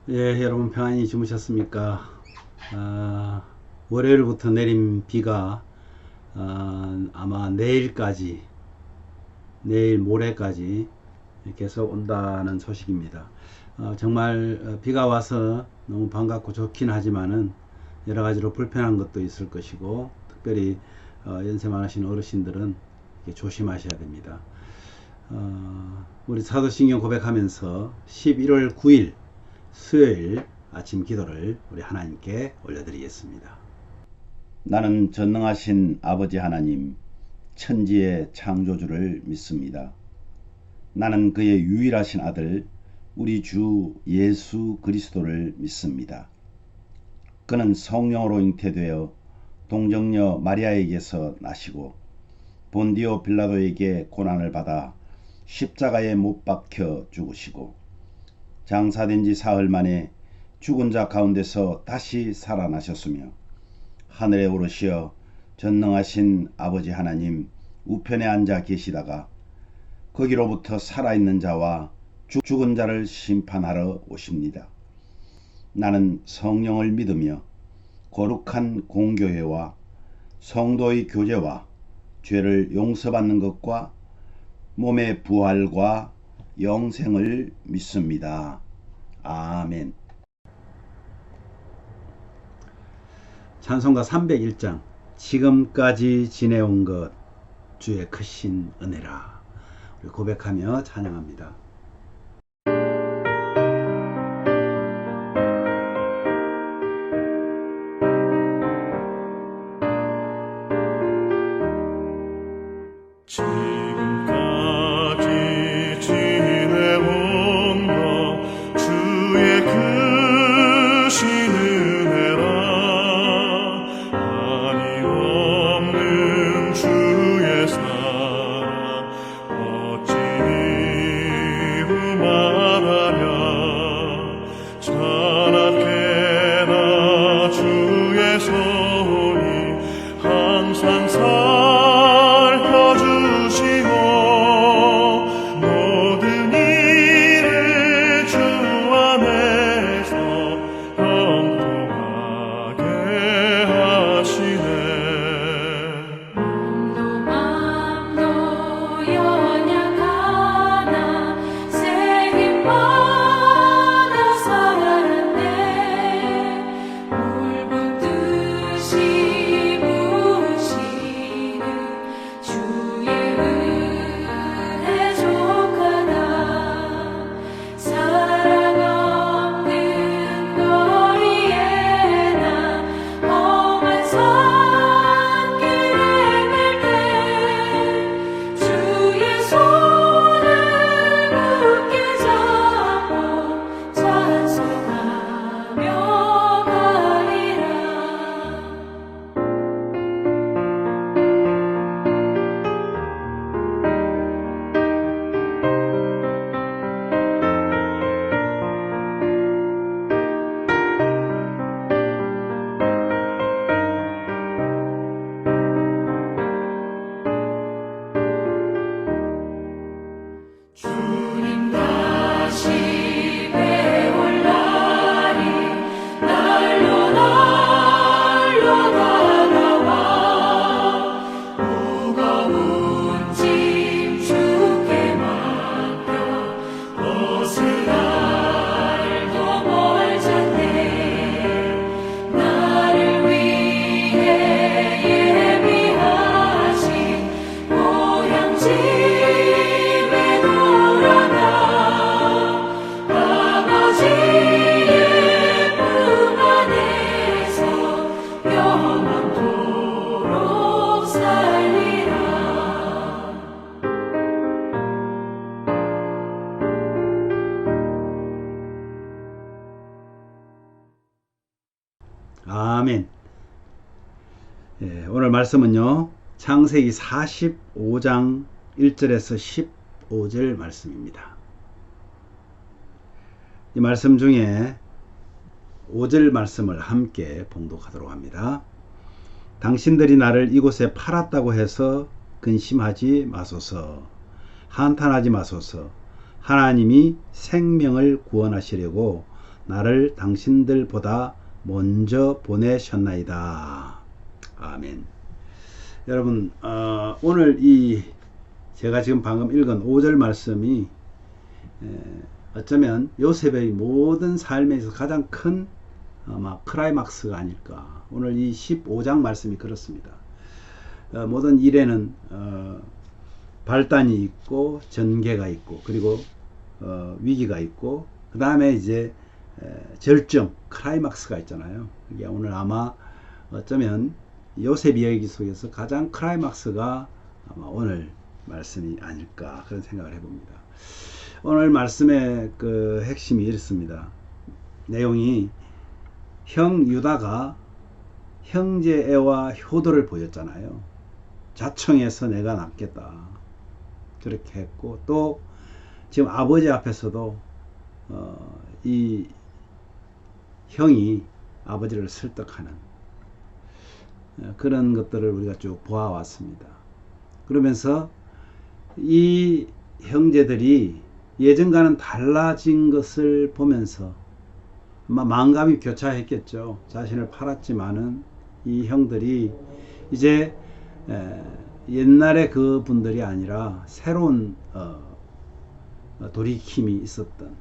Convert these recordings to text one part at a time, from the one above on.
예, 여러분 평안히 주무셨습니까? 월요일부터 내린 비가 아마 내일 모레까지 계속 온다는 소식입니다. 정말 비가 와서 너무 반갑고 좋긴 하지만은 여러 가지로 불편한 것도 있을 것이고, 특별히 연세 많으신 어르신들은 조심하셔야 됩니다. 우리 사도신경 고백하면서 11월 9일 수요일 아침 기도를 우리 하나님께 올려드리겠습니다. 나는 전능하신 아버지 하나님, 천지의 창조주를 믿습니다. 나는 그의 유일하신 아들, 우리 주 예수 그리스도를 믿습니다. 그는 성령으로 잉태되어 동정녀 마리아에게서 나시고 본디오 빌라도에게 고난을 받아 십자가에 못 박혀 죽으시고 장사된 지 사흘 만에 죽은 자 가운데서 다시 살아나셨으며 하늘에 오르시어 전능하신 아버지 하나님 우편에 앉아 계시다가 거기로부터 살아있는 자와 죽은 자를 심판하러 오십니다. 나는 성령을 믿으며 거룩한 공교회와 성도의 교제와 죄를 용서받는 것과 몸의 부활과 영생을 믿습니다. 아멘. 찬송가 301장 지금까지 지내온 것 주의 크신 은혜라. 우리 고백하며 찬양합니다. 지금까지 지내온 것 주의 크신 은혜라. 한이 없는 주의 사랑 어찌 이루 말하랴. 자나깨나 주의 손이 항상 아멘. 오늘 말씀은요, 창세기 45장 1절에서 15절 말씀입니다. 이 말씀 중에 5절 말씀을 함께 봉독하도록 합니다. 당신들이 나를 이곳에 팔았다고 해서 근심하지 마소서. 한탄하지 마소서. 하나님이 생명을 구원하시려고 나를 당신들보다 먼저 보내셨나이다. 아멘. 여러분, 오늘 제가 지금 방금 읽은 5절 말씀이 어쩌면 요셉의 모든 삶에서 가장 큰 아마 클라이막스가 아닐까. 오늘 이 15장 말씀이 그렇습니다. 모든 일에는 발단이 있고 전개가 있고 그리고 위기가 있고 그 다음에 이제 절정 클라이막스가 있잖아요. 이게 오늘 아마 어쩌면 요셉 이야기 속에서 가장 클라이막스가 아마 오늘 말씀이 아닐까 그런 생각을 해봅니다. 오늘 말씀의 그 핵심이 이렇습니다. 내용이 형 유다가 형제애와 효도를 보였잖아요. 자청해서 내가 낫겠다 그렇게 했고, 또 지금 아버지 앞에서도 이 형이 아버지를 설득하는 그런 것들을 우리가 쭉 보아왔습니다. 그러면서 이 형제들이 예전과는 달라진 것을 보면서 마음감이 교차했겠죠. 자신을 팔았지만은 이 형들이 이제 옛날에 그 분들이 아니라 새로운 돌이킴이 있었던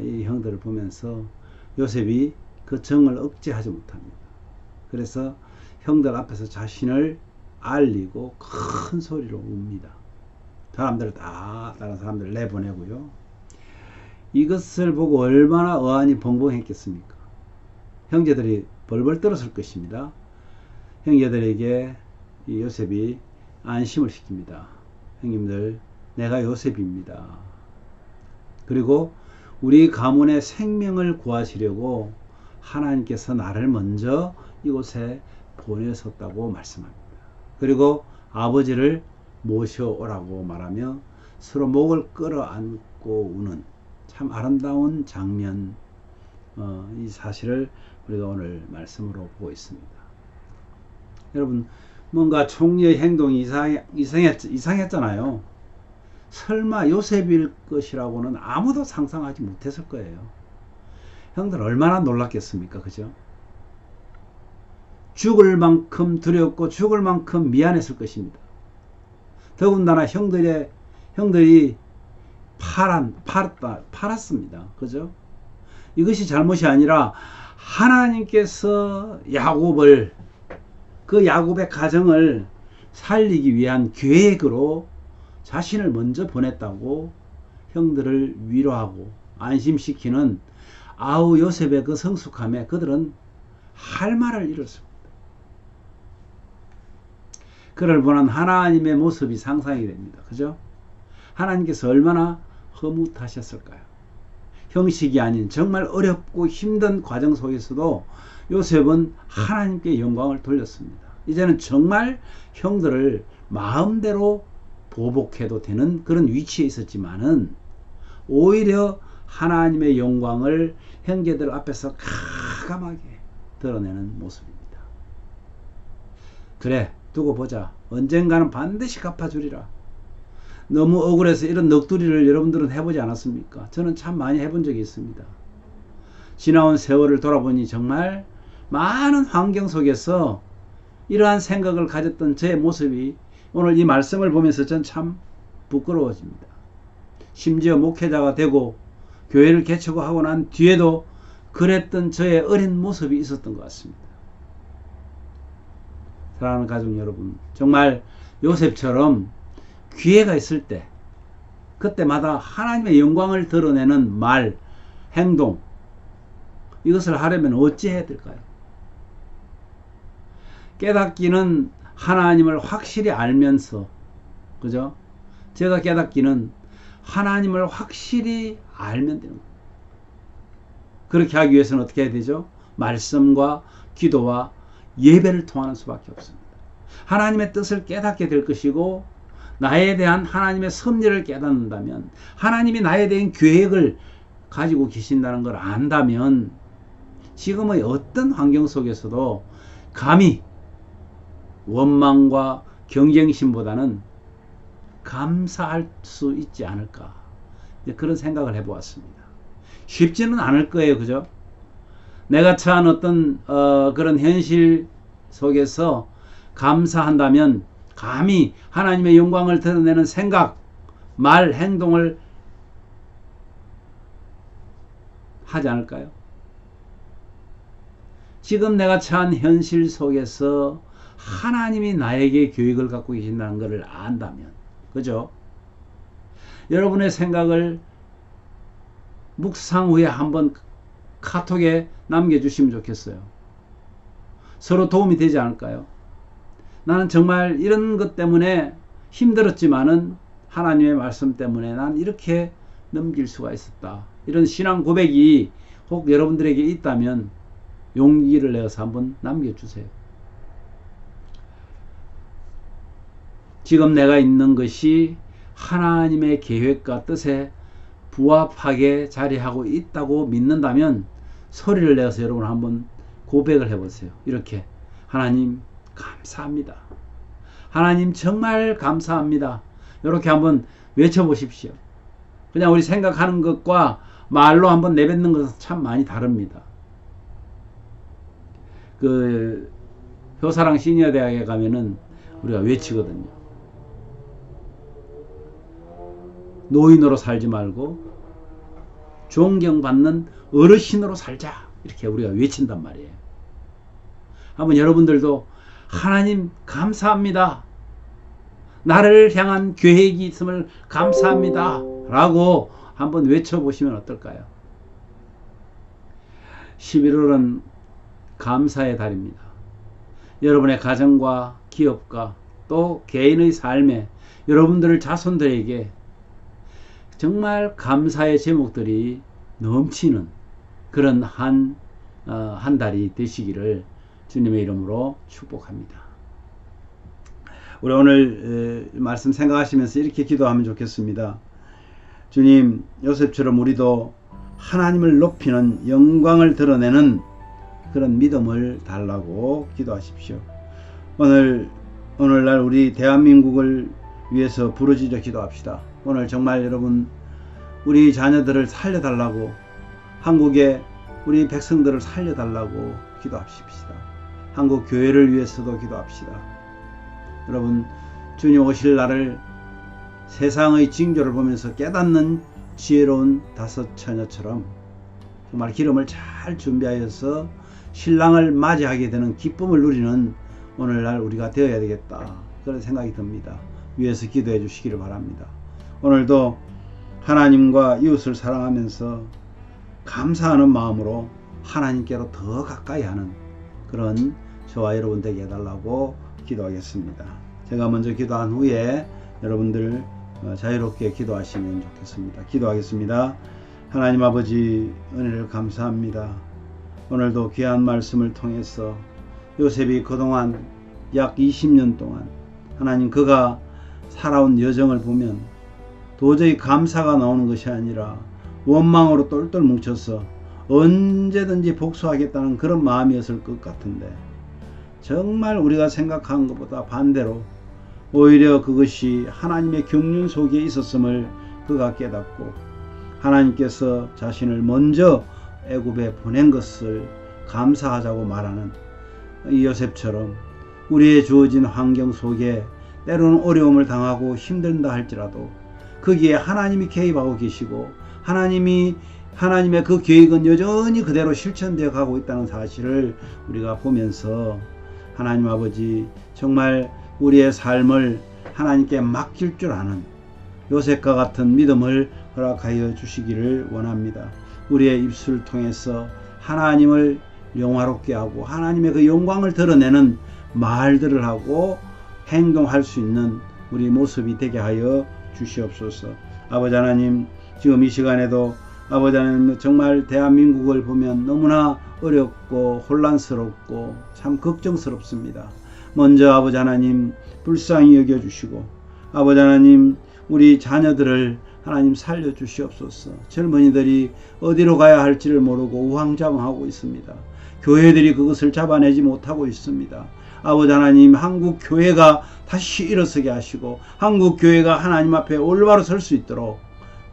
이 형들을 보면서 요셉이 그 정을 억제하지 못합니다. 그래서 형들 앞에서 자신을 알리고 큰 소리로 웁니다. 사람들을 다른 사람들을 내보내고요. 이것을 보고 얼마나 어안이 벙벙했겠습니까? 형제들이 벌벌 떨었을 것입니다. 형제들에게 이 요셉이 안심을 시킵니다. 형님들, 내가 요셉입니다. 그리고 우리 가문의 생명을 구하시려고 하나님께서 나를 먼저 이곳에 보내셨다고 말씀합니다. 그리고 아버지를 모셔오라고 말하며 서로 목을 끌어안고 우는 참 아름다운 장면, 이 사실을 우리가 오늘 말씀으로 보고 있습니다. 여러분, 뭔가 총리의 행동이 이상했잖아요. 설마 요셉일 것이라고는 아무도 상상하지 못했을 거예요. 형들 얼마나 놀랐겠습니까? 그죠? 죽을 만큼 두렵고 죽을 만큼 미안했을 것입니다. 더군다나 형들이 팔았습니다. 그죠? 이것이 잘못이 아니라 하나님께서 야곱의 가정을 살리기 위한 계획으로 자신을 먼저 보냈다고 형들을 위로하고 안심시키는 아우 요셉의 그 성숙함에 그들은 할 말을 잃었습니다. 그를 보는 하나님의 모습이 상상이 됩니다. 그죠? 하나님께서 얼마나 허무하셨을까요? 형식이 아닌 정말 어렵고 힘든 과정 속에서도 요셉은 하나님께 영광을 돌렸습니다. 이제는 정말 형들을 마음대로 보복해도 되는 그런 위치에 있었지만은 오히려 하나님의 영광을 형제들 앞에서 가감하게 드러내는 모습입니다. 그래, 두고 보자. 언젠가는 반드시 갚아주리라. 너무 억울해서 이런 넋두리를 여러분들은 해보지 않았습니까? 저는 참 많이 해본 적이 있습니다. 지나온 세월을 돌아보니 정말 많은 환경 속에서 이러한 생각을 가졌던 제 모습이 오늘 이 말씀을 보면서 전 참 부끄러워집니다. 심지어 목회자가 되고 교회를 개척하고 하고 난 뒤에도 그랬던 저의 어린 모습이 있었던 것 같습니다. 사랑하는 가족 여러분, 정말 요셉처럼 기회가 있을 때 그때마다 하나님의 영광을 드러내는 말, 행동, 이것을 하려면 어찌해야 될까요? 깨닫기는 하나님을 확실히 알면서, 그죠? 제가 깨닫기는 하나님을 확실히 알면 되는 거예요. 그렇게 하기 위해서는 어떻게 해야 되죠? 말씀과 기도와 예배를 통하는 수밖에 없습니다. 하나님의 뜻을 깨닫게 될 것이고, 나에 대한 하나님의 섭리를 깨닫는다면, 하나님이 나에 대한 계획을 가지고 계신다는 걸 안다면, 지금의 어떤 환경 속에서도 감히 원망과 경쟁심보다는 감사할 수 있지 않을까, 그런 생각을 해보았습니다. 쉽지는 않을 거예요. 그죠? 내가 처한 어떤 그런 현실 속에서 감사한다면 감히 하나님의 영광을 드러내는 생각, 말, 행동을 하지 않을까요? 지금 내가 처한 현실 속에서 하나님이 나에게 계획을 갖고 계신다는 것을 안다면, 그죠? 여러분의 생각을 묵상 후에 한번 카톡에 남겨주시면 좋겠어요. 서로 도움이 되지 않을까요? 나는 정말 이런 것 때문에 힘들었지만은 하나님의 말씀 때문에 난 이렇게 넘길 수가 있었다. 이런 신앙 고백이 혹 여러분들에게 있다면 용기를 내어서 한번 남겨주세요. 지금 내가 있는 것이 하나님의 계획과 뜻에 부합하게 자리하고 있다고 믿는다면 소리를 내어서 여러분 한번 고백을 해보세요. 이렇게 하나님 감사합니다. 하나님 정말 감사합니다. 이렇게 한번 외쳐보십시오. 그냥 우리 생각하는 것과 말로 한번 내뱉는 것은 참 많이 다릅니다. 그 효사랑 시니어대학에 가면은 우리가 외치거든요. 노인으로 살지 말고 존경받는 어르신으로 살자. 이렇게 우리가 외친단 말이에요. 한번 여러분들도 하나님 감사합니다. 나를 향한 계획이 있음을 감사합니다. 라고 한번 외쳐보시면 어떨까요? 11월은 감사의 달입니다. 여러분의 가정과 기업과 또 개인의 삶에 여러분들 자손들에게 정말 감사의 제목들이 넘치는 그런 한 달이 되시기를 주님의 이름으로 축복합니다. 우리 오늘 말씀 생각하시면서 이렇게 기도하면 좋겠습니다. 주님, 요셉처럼 우리도 하나님을 높이는 영광을 드러내는 그런 믿음을 달라고 기도하십시오. 오늘날 우리 대한민국을 위해서 부르짖어 기도합시다. 오늘 정말 여러분 우리 자녀들을 살려달라고, 한국의 우리 백성들을 살려달라고 기도합시다. 한국 교회를 위해서도 기도합시다. 여러분, 주님 오실 날을 세상의 징조를 보면서 깨닫는 지혜로운 다섯 처녀처럼 정말 기름을 잘 준비하여서 신랑을 맞이하게 되는 기쁨을 누리는 오늘날 우리가 되어야 되겠다, 그런 생각이 듭니다. 위에서 기도해 주시기를 바랍니다. 오늘도 하나님과 이웃을 사랑하면서 감사하는 마음으로 하나님께로 더 가까이 하는 그런 저와 여러분 되게 해달라고 기도하겠습니다. 제가 먼저 기도한 후에 여러분들 자유롭게 기도하시면 좋겠습니다. 기도하겠습니다. 하나님 아버지, 은혜를 감사합니다. 오늘도 귀한 말씀을 통해서 요셉이 그동안 약 20년 동안 하나님 그가 살아온 여정을 보면 도저히 감사가 나오는 것이 아니라 원망으로 똘똘 뭉쳐서 언제든지 복수하겠다는 그런 마음이었을 것 같은데, 정말 우리가 생각한 것보다 반대로 오히려 그것이 하나님의 경륜 속에 있었음을 그가 깨닫고 하나님께서 자신을 먼저 애굽에 보낸 것을 감사하자고 말하는 이 요셉처럼 우리의 주어진 환경 속에 때로는 어려움을 당하고 힘든다 할지라도 거기에 하나님이 개입하고 계시고 하나님의 그 계획은 여전히 그대로 실천되어 가고 있다는 사실을 우리가 보면서 하나님 아버지, 정말 우리의 삶을 하나님께 맡길 줄 아는 요셉과 같은 믿음을 허락하여 주시기를 원합니다. 우리의 입술을 통해서 하나님을 영화롭게 하고 하나님의 그 영광을 드러내는 말들을 하고 행동할 수 있는 우리 모습이 되게 하여 주시옵소서. 아버지 하나님, 지금 이 시간에도 아버지 하나님, 정말 대한민국을 보면 너무나 어렵고 혼란스럽고 참 걱정스럽습니다. 먼저 아버지 하나님 불쌍히 여겨주시고, 아버지 하나님 우리 자녀들을 하나님 살려주시옵소서. 젊은이들이 어디로 가야 할지를 모르고 우왕좌왕하고 있습니다. 교회들이 그것을 잡아내지 못하고 있습니다. 아버지 하나님, 한국 교회가 다시 일어서게 하시고 한국 교회가 하나님 앞에 올바로 설 수 있도록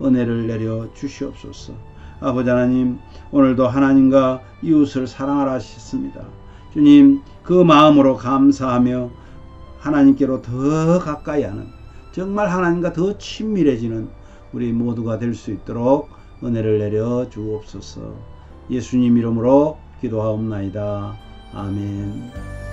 은혜를 내려 주시옵소서. 아버지 하나님, 오늘도 하나님과 이웃을 사랑하라 하셨습니다. 주님, 그 마음으로 감사하며 하나님께로 더 가까이 하는, 정말 하나님과 더 친밀해지는 우리 모두가 될 수 있도록 은혜를 내려 주옵소서. 예수님 이름으로 기도하옵나이다. 아멘.